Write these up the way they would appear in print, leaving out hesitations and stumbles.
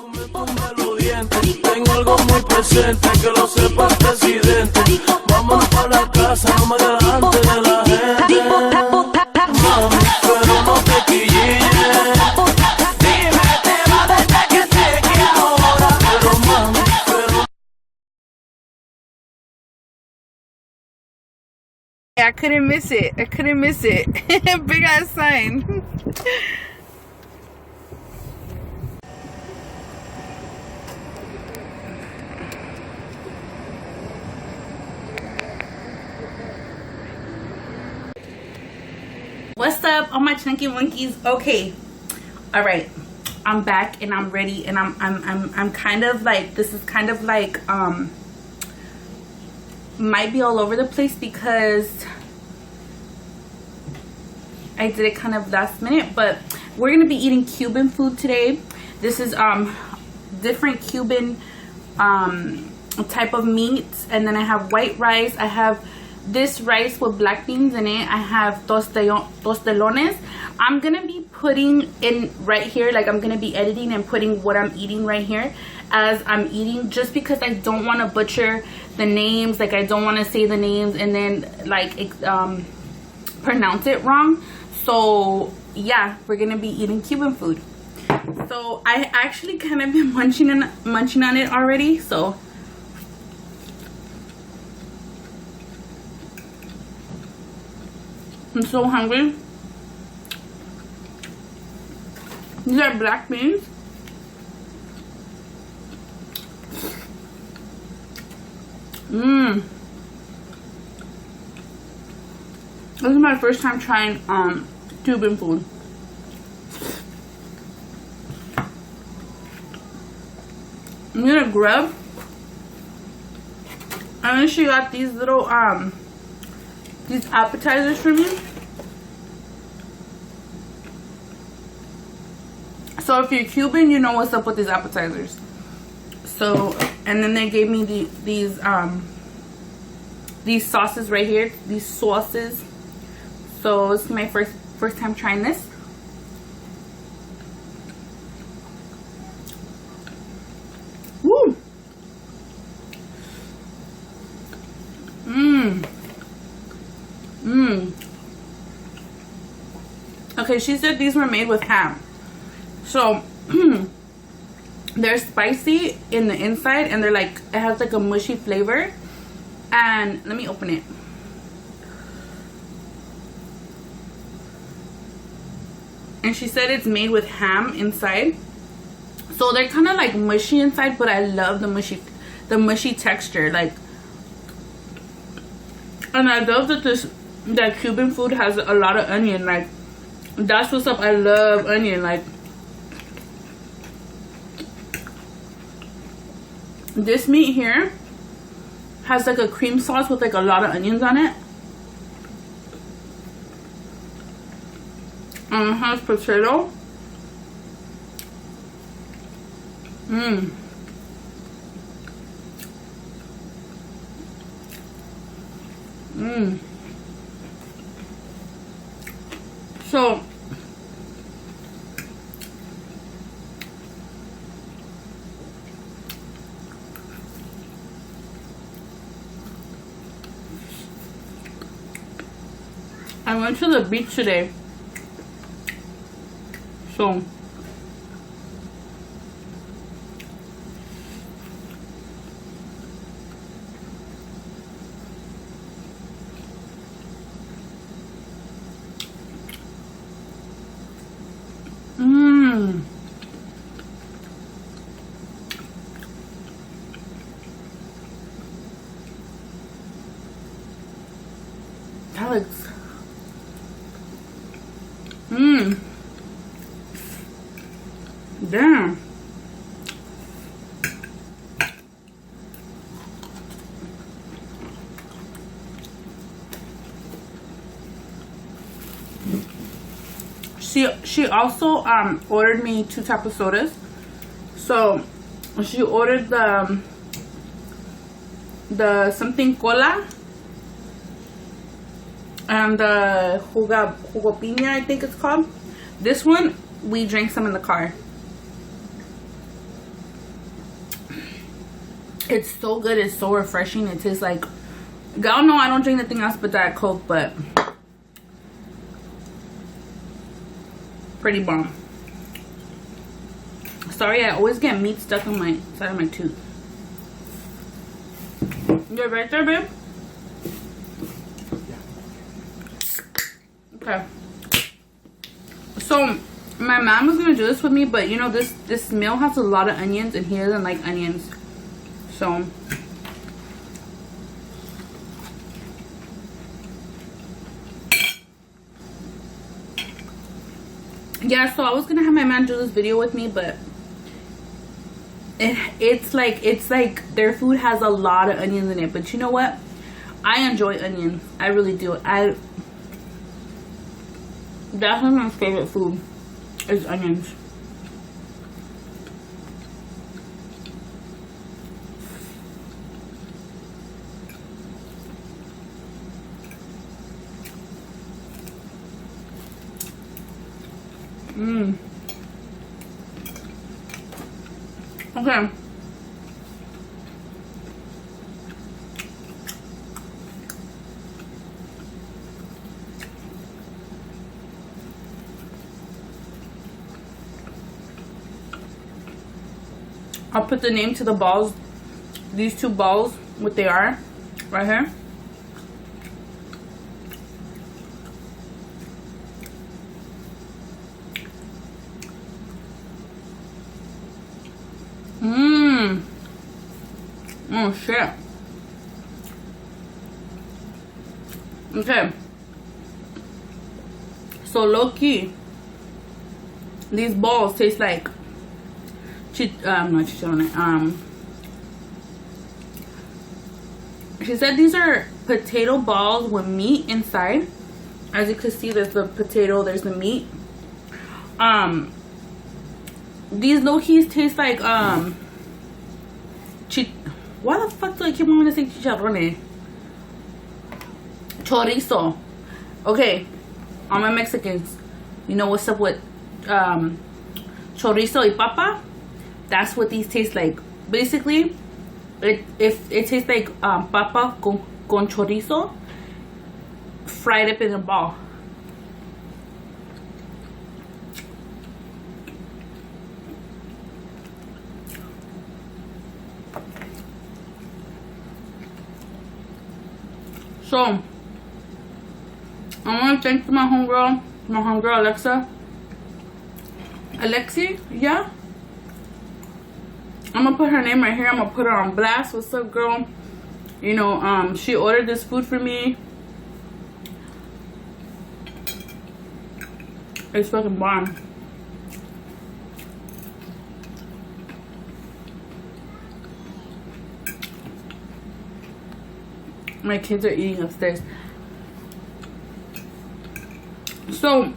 Tengo algo muy presente, que lo sepa el presidente. Vámonos pa' la casa, no me delante de la gente. Mami, pero no te quilles. Dime, te va desde que sé que ahora. Pero mami, pero... I couldn't miss it. I couldn't miss it. Big ass sign. What's up, all my chunky monkeys? Okay, all right, I'm back and I'm ready, and I'm kind of like, this is kind of like might be all over the place because I did it kind of last minute, but we're gonna be eating Cuban food today. This is different Cuban type of meats, and then I have white rice. I have this rice with black beans in it. I have tostelones. I'm gonna be putting in right here, like I'm gonna be editing and putting what I'm eating right here as I'm eating, just because I don't want to butcher the names. Like I don't want to say the names and then like pronounce it wrong. So yeah, we're gonna be eating Cuban food. So I actually kind of been munching on it already, so I'm so hungry. These are black beans. This is my first time trying Cuban food. I'm gonna grab. And then she got these little these appetizers for me. So if you're Cuban, you know what's up with these appetizers. So, and then they gave me these sauces right here, these sauces. So this is my first time trying this. Woo! Okay, she said these were made with ham. So they're spicy in the inside, and they're like, it has like a mushy flavor. And let me open it. And she said it's made with ham inside. So they're kind of like mushy inside, but I love the mushy texture. Like, and I love that Cuban food has a lot of onion. Like, that's what's up. I love onion. Like, this meat here has like a cream sauce with like a lot of onions on it. And it has potato. So I went to the beach today. So that looks damn. She also ordered me 2 types of sodas. So she ordered the something cola and the jugo piña, I think it's called. This one we drank some in the car. It's so good. It's so refreshing. It tastes like, y'all know I don't drink nothing else but Diet Coke, but pretty bomb. Sorry, I always get meat stuck on my side of my tooth. You're right there, babe? Okay. So my mom was gonna do this with me, but you know this meal has a lot of onions, and he doesn't like onions. So yeah, so I was gonna have my mom do this video with me, but it's like their food has a lot of onions in it. But you know what? I enjoy onions. I really do. That's one of my favorite food is onions. Okay. I'll put the name to the balls. These two balls, what they are, right here. Oh shit. Okay. So low key, these balls taste like not chicharrones. She said these are potato balls with meat inside. As you can see, there's the potato, there's the meat. These low keys taste like why the fuck do I keep wanting to say chicharrones? Chorizo. Okay, all my Mexicans, you know what's up with chorizo y papa? That's what these taste like. Basically, it tastes like papa con chorizo fried up in a ball. So, I want to thank my homegirl Alexa. Alexi, yeah? I'm going to put her name right here. I'm going to put her on blast. What's up, girl? You know, she ordered this food for me. It's fucking bomb. My kids are eating upstairs. So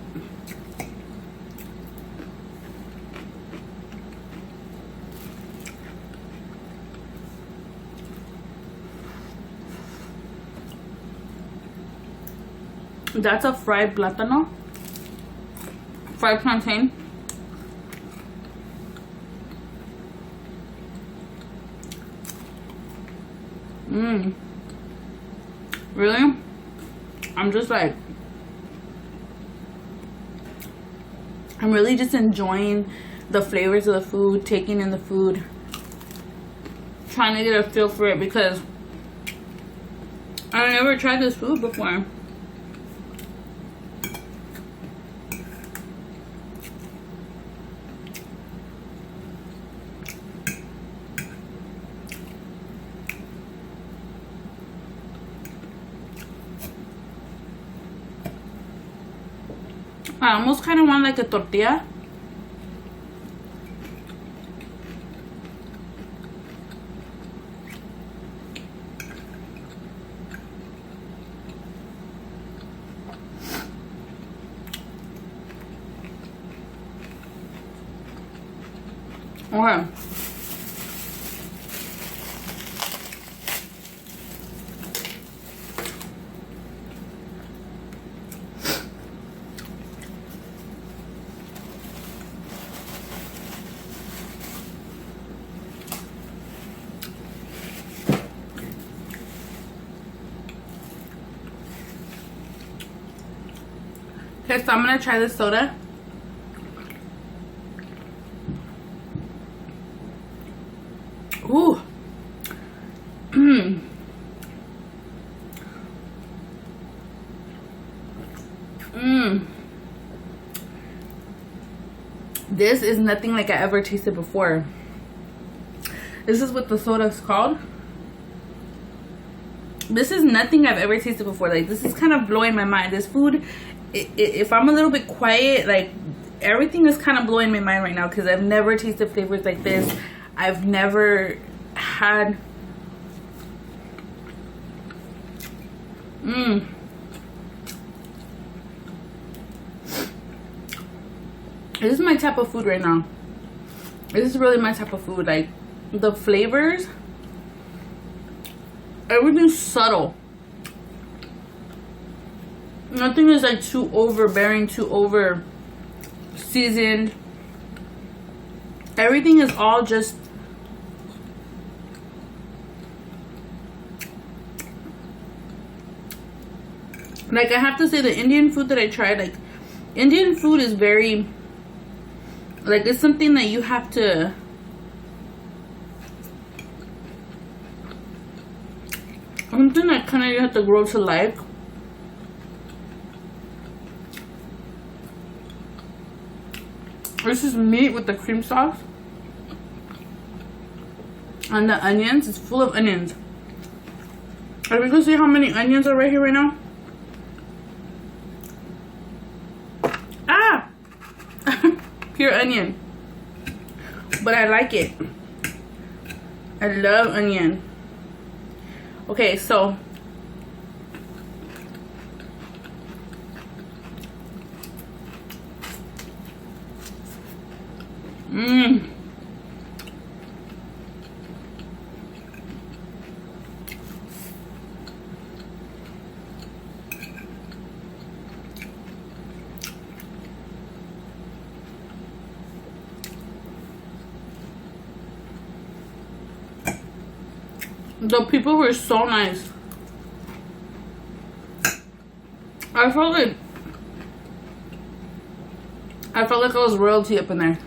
that's a fried plátano, fried plantain. Really? I'm just like, I'm really just enjoying the flavors of the food, taking in the food, trying to get a feel for it, because I've never tried this food before. I almost kind of want like a tortilla. Okay. Okay, so I'm gonna try this soda. Ooh. This is nothing like I ever tasted before. This is what the soda is called. This is nothing I've ever tasted before. Like, this is kind of blowing my mind. This food, if I'm a little bit quiet, like, everything is kind of blowing my mind right now because I've never tasted flavors like this. I've never had... This is my type of food right now. This is really my type of food. Like, the flavors, everything's subtle. Nothing is like too overbearing, too over seasoned. Everything is all just like, I have to say, the Indian food that I tried, like, Indian food is very, like, it's something that you have to, something that kind of you have to grow to like. This is meat with the cream sauce. And the onions, it's full of onions. Are we gonna see how many onions are right here right now? Ah! Pure onion. But I like it. I love onion. Okay, so the people were so nice. I felt like I was royalty up in there.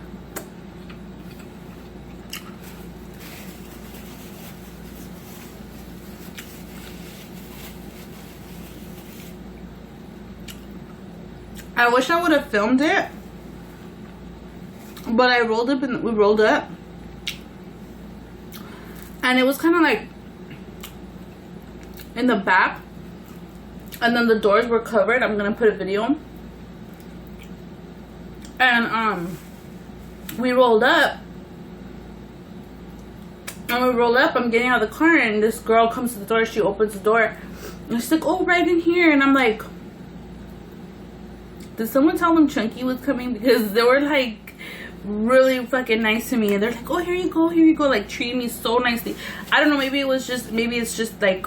I wish I would have filmed it, but I rolled up and we rolled up, and it was kind of like in the back, and then the doors were covered. I'm gonna put a video. And we rolled up, I'm getting out of the car, and this girl comes to the door. She opens the door and she's like, oh, right in here. And I'm like, did someone tell them Chunky was coming? Because they were like really fucking nice to me, and they're like, oh, here you go, like treating me so nicely. I don't know, maybe it's just like,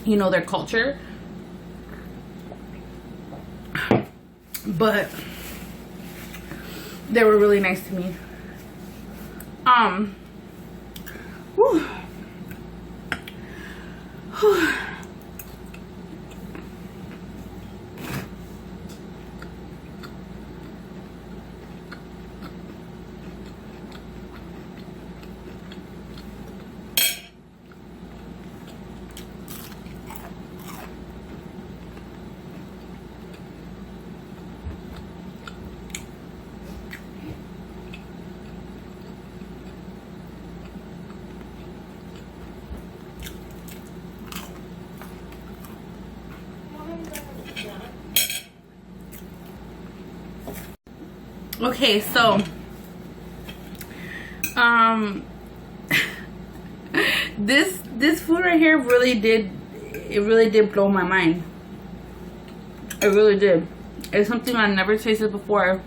you know, their culture. But they were really nice to me. Whew. Whew. Okay, so this food right here really did blow my mind. It really did. It's something I never tasted before.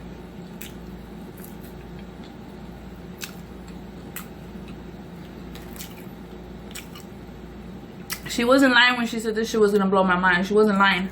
She wasn't lying when she said this shit was gonna blow my mind. She wasn't lying.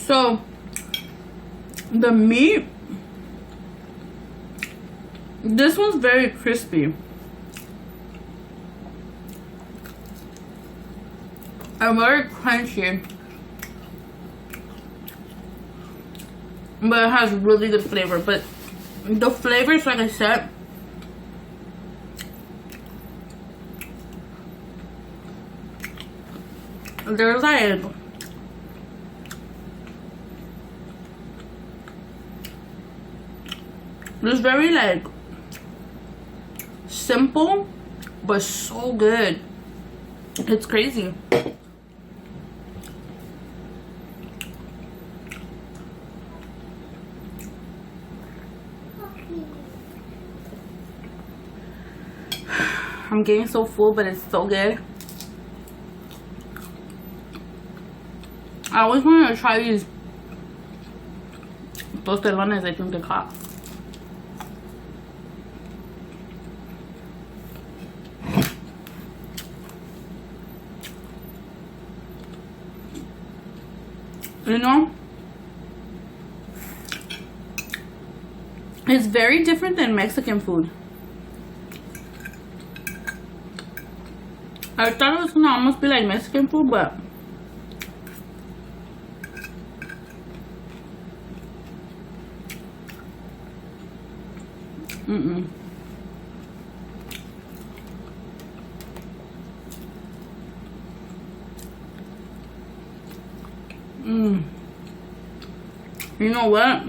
So the meat, this one's very crispy. And very crunchy. But it has really good flavor. But the flavors, like I said, they're like it's very like simple but so good. It's crazy. I'm getting so full, but it's so good. I always wanted to try these tostelones, I think they're called. You know, it's very different than Mexican food. I thought it was gonna almost be like Mexican food, but you know what?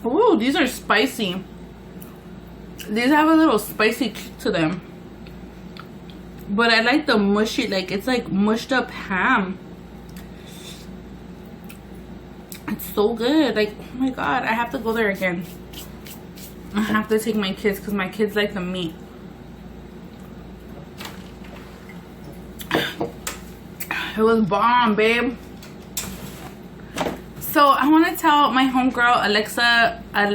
Ooh, these are spicy. These have a little spicy kick to them. But I like the mushy, like it's like mushed up ham. It's so good. Like, oh my god, I have to go there again. I have to take my kids because my kids like the meat. It was bomb, babe. So I want to tell my homegirl Alexa, I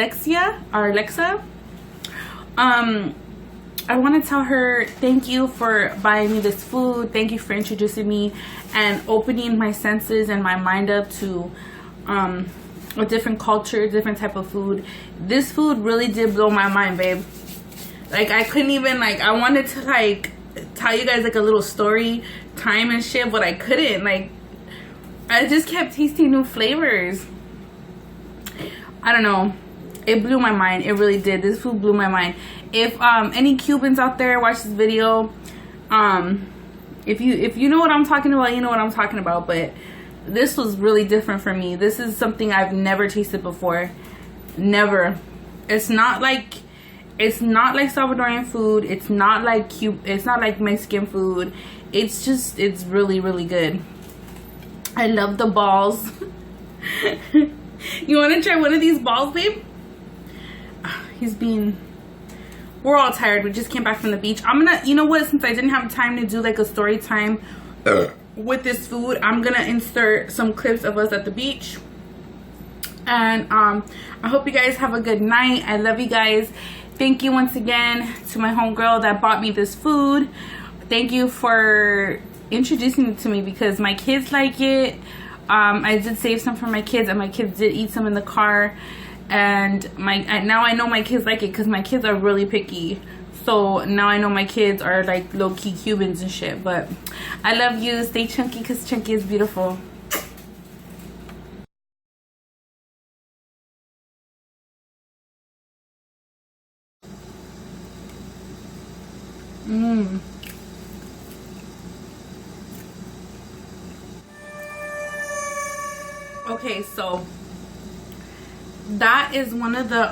want to tell her thank you for buying me this food. Thank you for introducing me and opening my senses and my mind up to a different culture, different type of food. This food really did blow my mind, babe. Like, I couldn't even, like, I wanted to, like, tell you guys, like, a little story time and shit, but I couldn't. Like, I just kept tasting new flavors. I don't know. It blew my mind. It really did. This food blew my mind. If any Cubans out there watch this video, if you know what I'm talking about, you know what I'm talking about. But this was really different for me. This is something I've never tasted before. Never. It's not like Salvadorian food. It's not like it's not like Mexican food. It's just, it's really, really good. I love the balls. You want to try one of these balls, babe? We're all tired. We just came back from the beach. I'm gonna, you know what, since I didn't have time to do like a story time with this food, I'm gonna insert some clips of us at the beach. And I hope you guys have a good night. I love you guys. Thank you once again to my homegirl that bought me this food. Thank you for introducing it to me because my kids like it. I did save some for my kids, and my kids did eat some in the car. And now I know my kids like it because my kids are really picky. So now I know my kids are like low-key Cubans and shit. But I love you. Stay chunky because chunky is beautiful. Okay, so that is one of the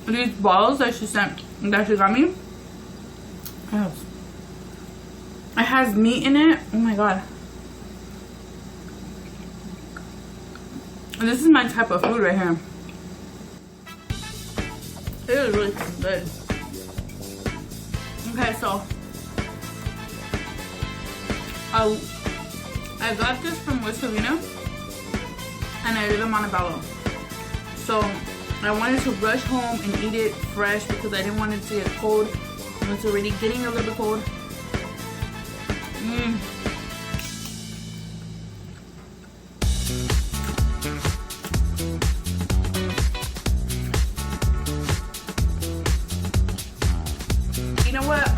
these balls that she got me. Yes. It has meat in it. Oh my god. This is my type of food right here. It is really good. Okay, so I got this from West Covina and I live in Montebello. So I wanted to rush home and eat it fresh because I didn't want it to get cold. It's already getting a little bit cold. You know what?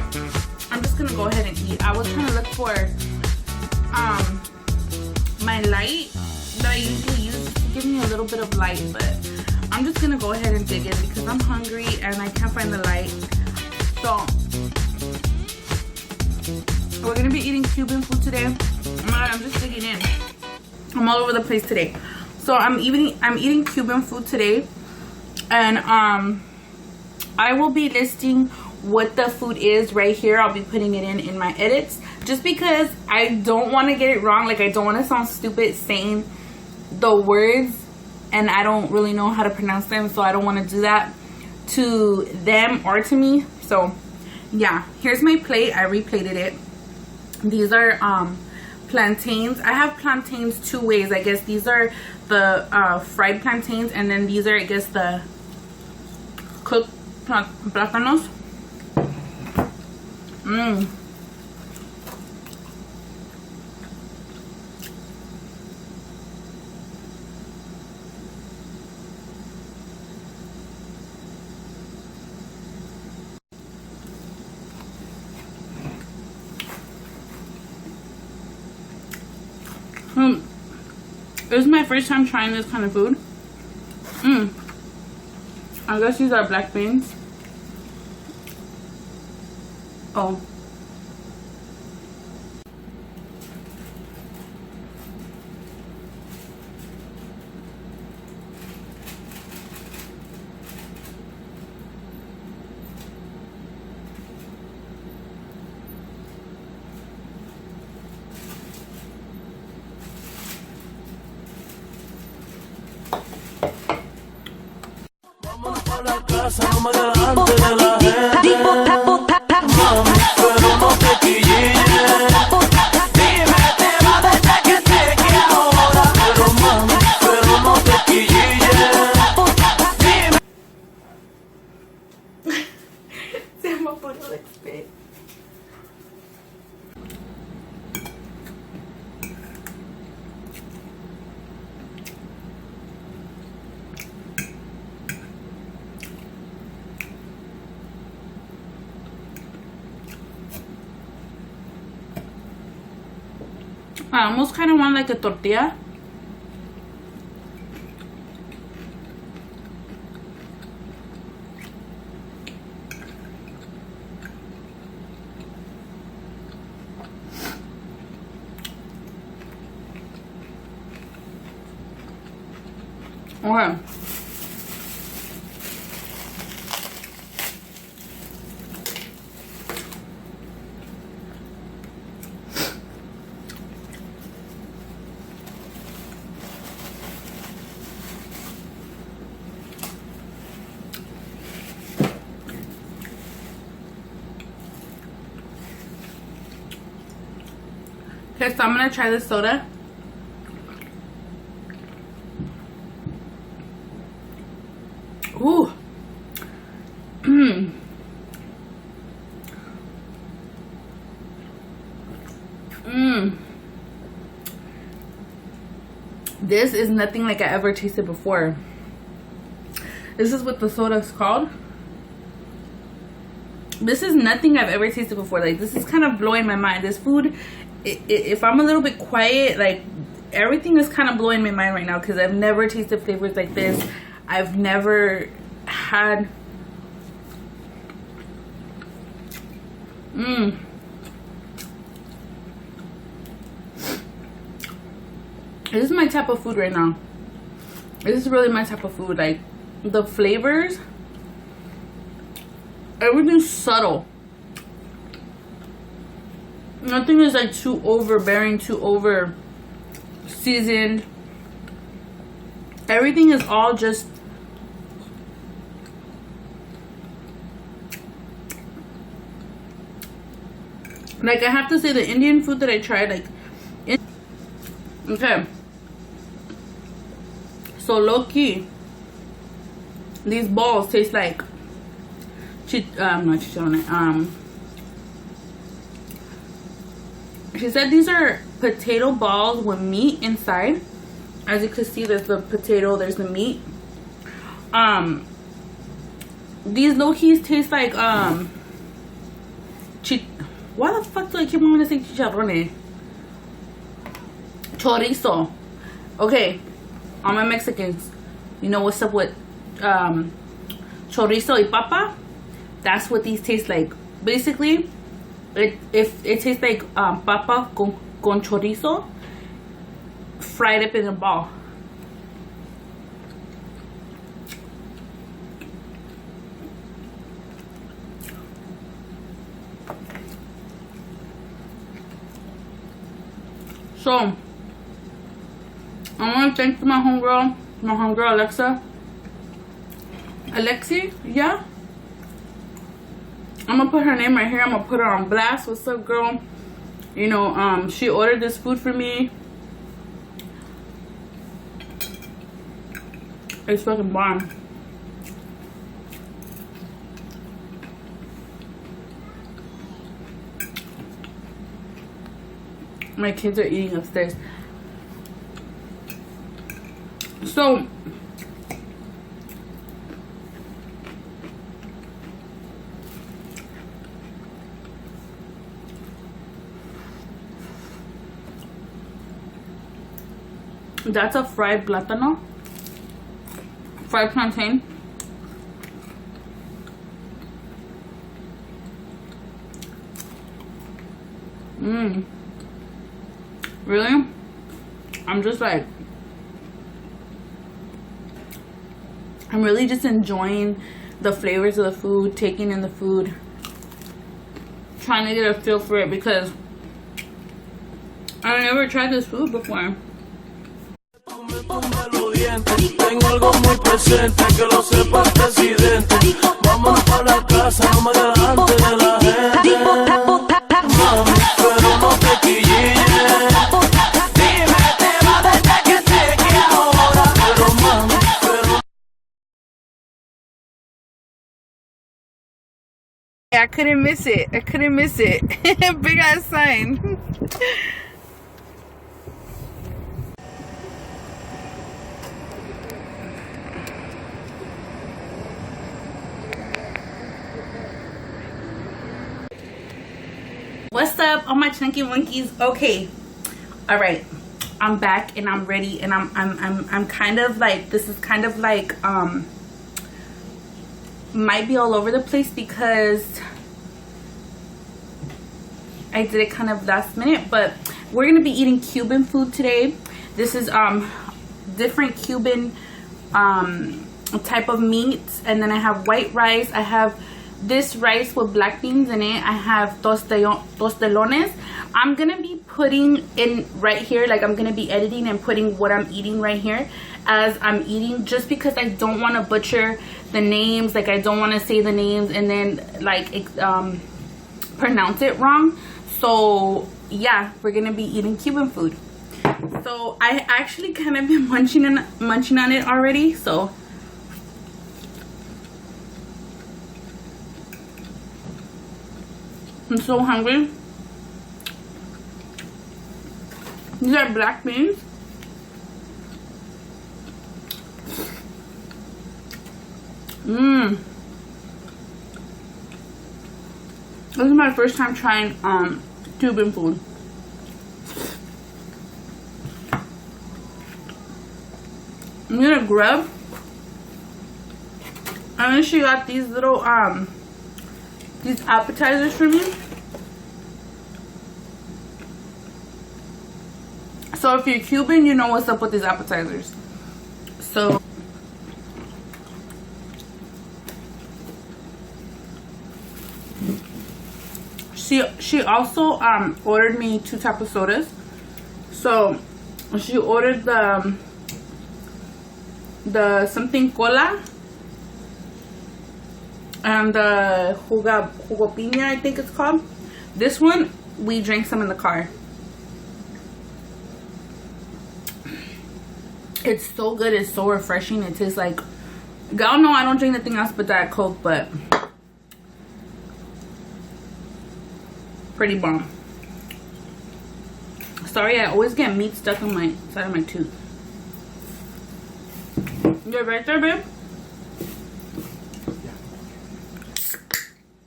I'm just gonna go ahead and eat. I was trying to look for my light that I usually use to give me a little bit of light, but I'm just gonna go ahead and dig in because I'm hungry and I can't find the light. So we're gonna be eating Cuban food today. I'm just digging in. I'm all over the place today. So I'm eating Cuban food today, and I will be listing what the food is right here. I'll be putting it in my edits just because I don't want to get it wrong. Like, I don't want to sound stupid saying the words and I don't really know how to pronounce them, so I don't want to do that to them or to me. So yeah, here's my plate. I replated it. These are plantains. I have plantains two ways. I guess these are the fried plantains, and then these are, I guess, the cooked plátanos. This is my first time trying this kind of food. I guess these are black beans. Oh. La casa no me delante de la gente, mami, pero no te quilles. Dime, te va desde que sé que ahora, pero mami, pero no te quilles. Dime. Se me puso el spit. I almost kind of want like a tortilla. Okay. Okay, so I'm gonna try this soda. Ooh. This is nothing like I ever tasted before. This is what the soda is called. This is nothing I've ever tasted before. Like, this is kind of blowing my mind. This food, if I'm a little bit quiet, like, everything is kind of blowing my mind right now because I've never tasted flavors like this. I've never had This is my type of food right now. This is really my type of food. Like, the flavors, everything's subtle. Nothing is like too overbearing, too over seasoned. Everything is all just like, I have to say, the Indian food that I tried, like, okay, so low key, These balls taste like not chicharrones. She said these are potato balls with meat inside. As you can see, there's the potato, there's the meat. These low-keys taste like why the fuck do I keep wanting to say chicharrones? Chorizo. Okay, all my Mexicans, you know what's up with chorizo y papa? That's what these taste like. Basically, it tastes like papa con chorizo fried up in a ball. So I want to thank my homegirl Alexi, yeah. I'm gonna put her name right here. I'm gonna put her on blast. What's up, girl? You know, she ordered this food for me. It's fucking bomb. My kids are eating upstairs. So that's a fried plátano, fried plantain. Really? I'm just like, I'm really just enjoying the flavors of the food, taking in the food, trying to get a feel for it because I've never tried this food before. Tengo algo muy presente, que lo sepa el presidente. Vámonos pa' la casa, no me delante de la gente. Mami, pero no te quilles. Dime, te va desde que sé que ahora. Pero mami, pero... I couldn't miss it. I couldn't miss it. Big ass sign. What's up, all my chunky monkeys? Okay, all right, I'm back and I'm ready, and I'm kind of like, this is kind of like might be all over the place because I did it kind of last minute, but we're gonna be eating Cuban food today. This is different Cuban type of meats, and then I have white rice. I have this rice with black beans in it. I have tostelones. I'm gonna be putting in right here, like I'm gonna be editing and putting what I'm eating right here as I'm eating, just because I don't want to butcher the names. Like I don't want to say the names and then like pronounce it wrong. So yeah, we're gonna be eating Cuban food. So I actually kind of been munching on it already, so I'm so hungry. These are black beans. This is my first time trying Cuban food. I'm gonna grab, and then she got these little these appetizers for me. So if you're Cuban, you know what's up with these appetizers. So she also ordered me 2 types of sodas. So she ordered the something cola and the jugo piña, I think it's called. This one we drank some in the car. It's so good. It's so refreshing. It tastes like Y'all know I don't drink nothing else but Diet Coke, but pretty bomb. Sorry, I always get meat stuck on my side of my tooth. You're right there, babe?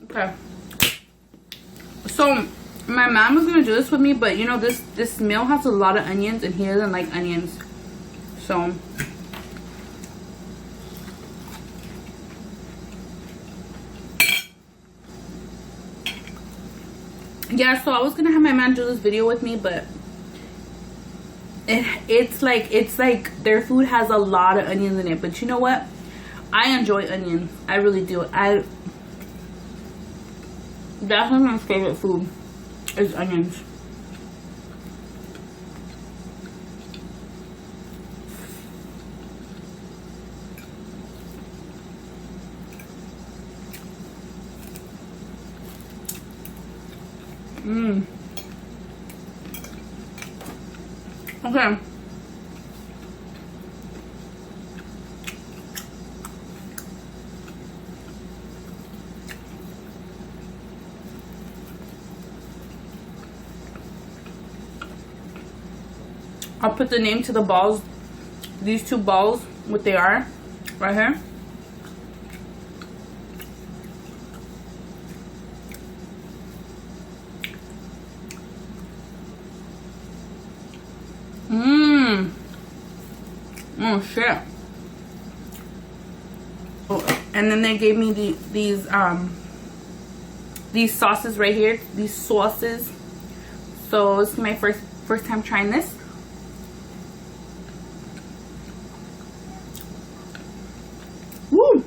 Okay. So my mom was gonna do this with me, but you know this meal has a lot of onions and he doesn't like onions. So yeah, so I was gonna have my man do this video with me, but it's like their food has a lot of onions in it. But you know what? I enjoy onions. I really do. That's one of my favorite food is onions. Okay. I'll put the name to the balls. These two balls, what they are, right here. Oh shit. Oh, and then they gave me these sauces right here. These sauces. So this is my first time trying this. Woo.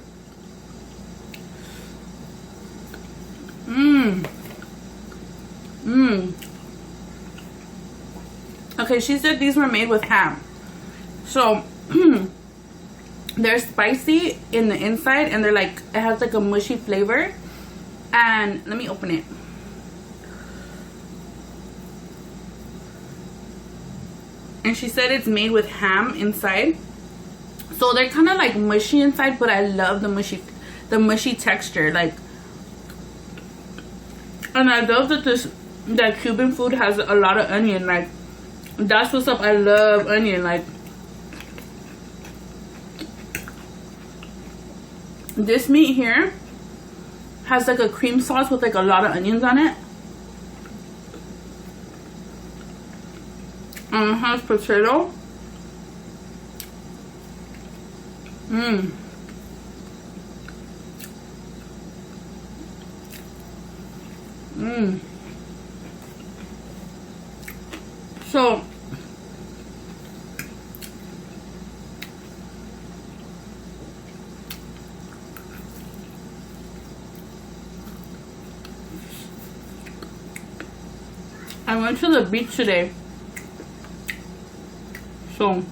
Okay, she said these were made with ham. So they're spicy in the inside and they're like, it has like a mushy flavor. And let me open it. And she said it's made with ham inside. So they're kind of like mushy inside, but I love the mushy texture. Like, and I love that Cuban food has a lot of onion. Like, that's what's up. I love onion. Like, this meat here has like a cream sauce with like a lot of onions on it. And it has potato. So I went to the beach today. So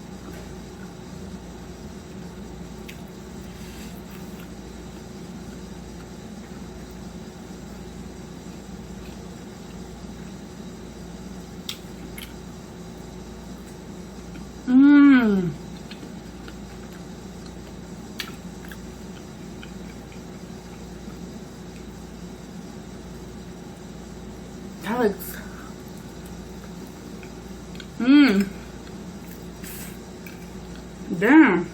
that looks damn.